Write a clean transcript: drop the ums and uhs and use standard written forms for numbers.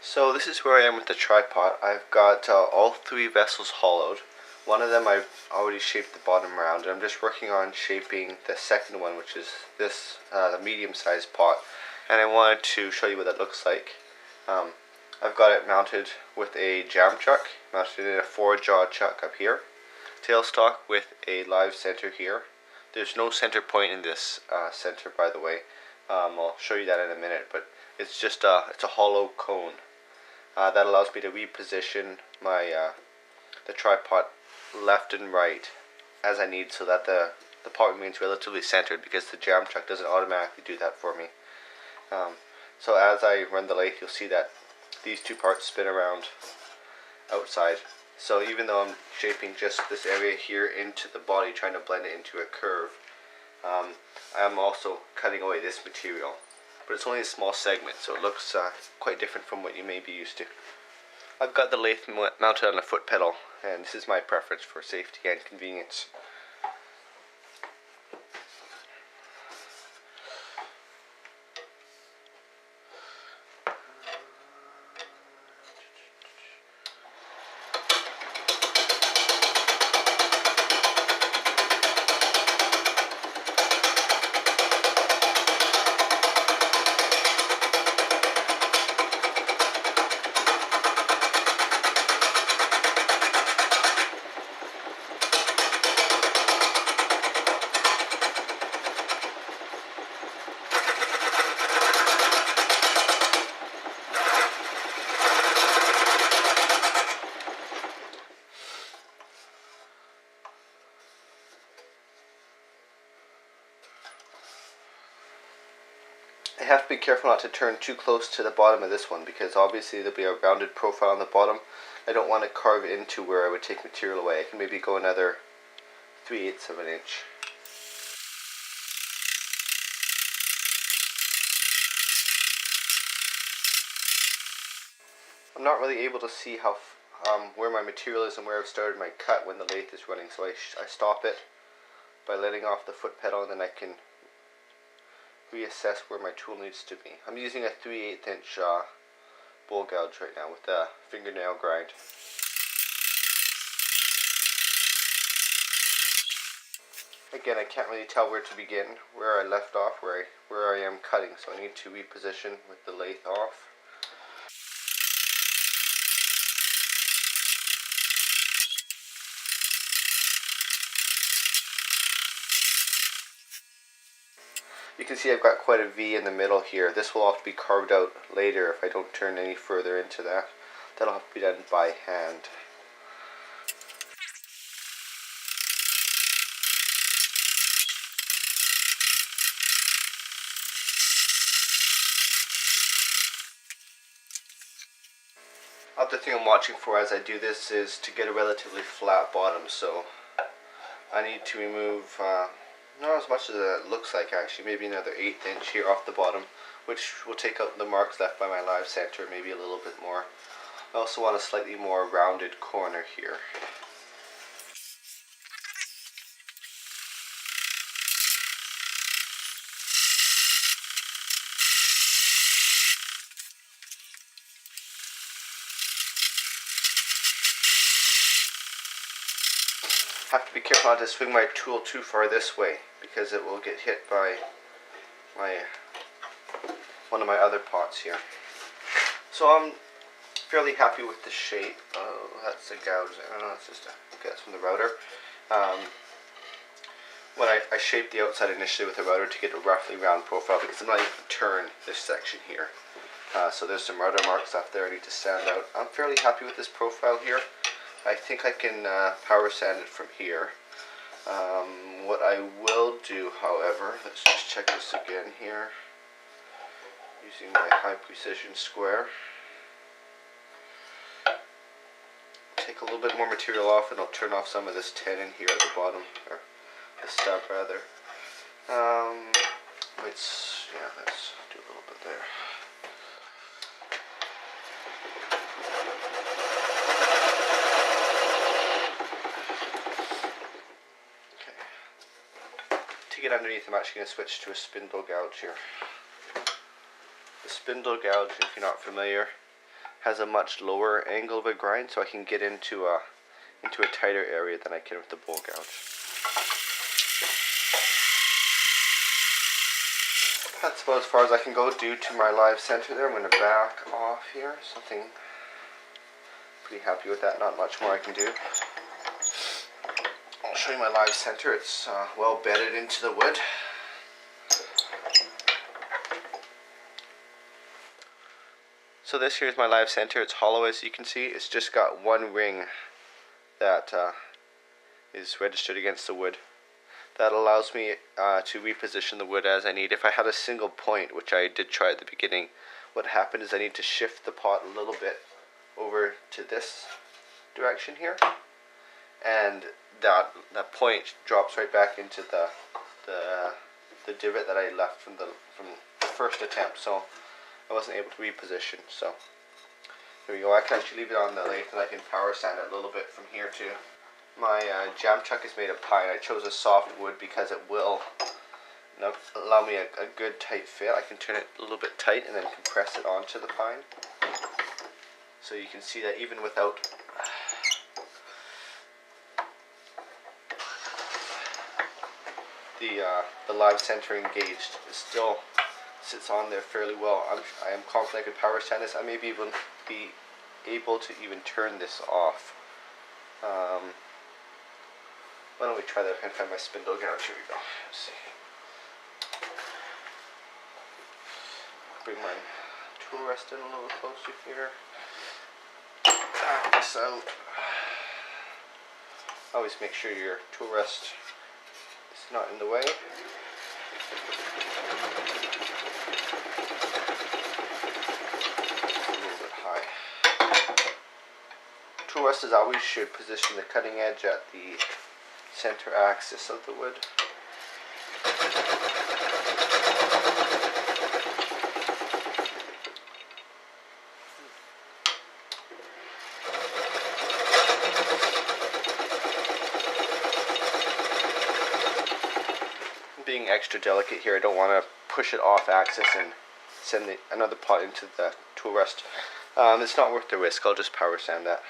So this is where I am with the tripod. I've got all three vessels hollowed. One of them I've already shaped the bottom round, and I'm just working on shaping the second one, which is this, the medium-sized pot. And I wanted to show you what that looks like. I've got it mounted with a jam chuck, mounted in a 4-jaw chuck up here. Tailstock with a live center here. There's no center point in this center, by the way. I'll show you that in a minute, but it's just it's a hollow cone. That allows me to reposition my the tripod left and right as I need, so that the pot remains relatively centered, because the jam chuck doesn't automatically do that for me. So as I run the lathe, you'll see that these two parts spin around outside. So even though I'm shaping just this area here into the body, trying to blend it into a curve, I'm also cutting away this material. But it's only a small segment, so it looks quite different from what you may be used to. I've got the lathe mounted on a foot pedal, and this is my preference for safety and convenience. I have to be careful not to turn too close to the bottom of this one, because obviously there'll be a rounded profile on the bottom. I don't want to carve into where I would take material away. I can maybe go another 3/8 of an inch. I'm not really able to see how where my material is and where I've started my cut when the lathe is running, so I stop it by letting off the foot pedal, and then I can reassess where my tool needs to be. I'm using a 3/8 inch bowl gouge right now with a fingernail grind. Again, I can't really tell where to begin, where I left off, where I am cutting, so I need to reposition with the lathe off. You can see I've got quite a V in the middle here. This will have to be carved out later if I don't turn any further into that. That'll have to be done by hand. Other thing I'm watching for as I do this is to get a relatively flat bottom, so I need to remove not as much as it looks like, actually, maybe another 1/8 inch here off the bottom, which will take out the marks left by my live center, maybe a little bit more. I also want a slightly more rounded corner here. Have to be careful not to swing my tool too far this way, because it will get hit by one of my other pots here. So I'm fairly happy with the shape. Oh, that's a gouge. I don't know, it's just that's from the router. When I shaped the outside initially with the router to get a roughly round profile, because I'm not even going to turn this section here. So there's some router marks left there I need to sand out. I'm fairly happy with this profile here. I think I can power sand it from here. What I will do, however, let's just check this again here, using my high precision square. Take a little bit more material off, and I'll turn off some of this tenon here at the bottom, or the stub rather. Let's do a little bit there. To get underneath, I'm actually going to switch to a spindle gouge here. The spindle gouge, if you're not familiar, has a much lower angle of a grind, so I can get into a tighter area than I can with the bowl gouge. That's about as far as I can go due to my live center there. I'm going to back off here. Something pretty happy with that. Not much more I can do. I'll show you my live center. It's well bedded into the wood. So this here is my live center. It's hollow, as you can see. It's just got one ring that is registered against the wood. That allows me to reposition the wood as I need. If I had a single point, which I did try at the beginning, what happened is I need to shift the pot a little bit over to this direction here, and that point drops right back into the divot that I left from the first attempt. So I wasn't able to reposition. So there we go. I can actually leave it on the lathe, and I can power sand it a little bit from here too. My jam chuck is made of pine. I chose a soft wood because it will allow me a good tight fit. I can turn it a little bit tight and then compress it onto the pine. So you can see that even without the live center engaged, it still sits on there fairly well. I am confident I could power sand this. I may be able to even turn this off. Why don't we try that and find my spindle gouge? Here we go. Let's see. Bring my tool rest in a little closer here. Back this out. Always make sure your tool rest is not in the way. A little bit high. Tool rest as always should position the cutting edge at the center axis of the wood. Being extra delicate here, I don't want to push it off axis and send another pot into the tool rest. It's not worth the risk. I'll just power sand that.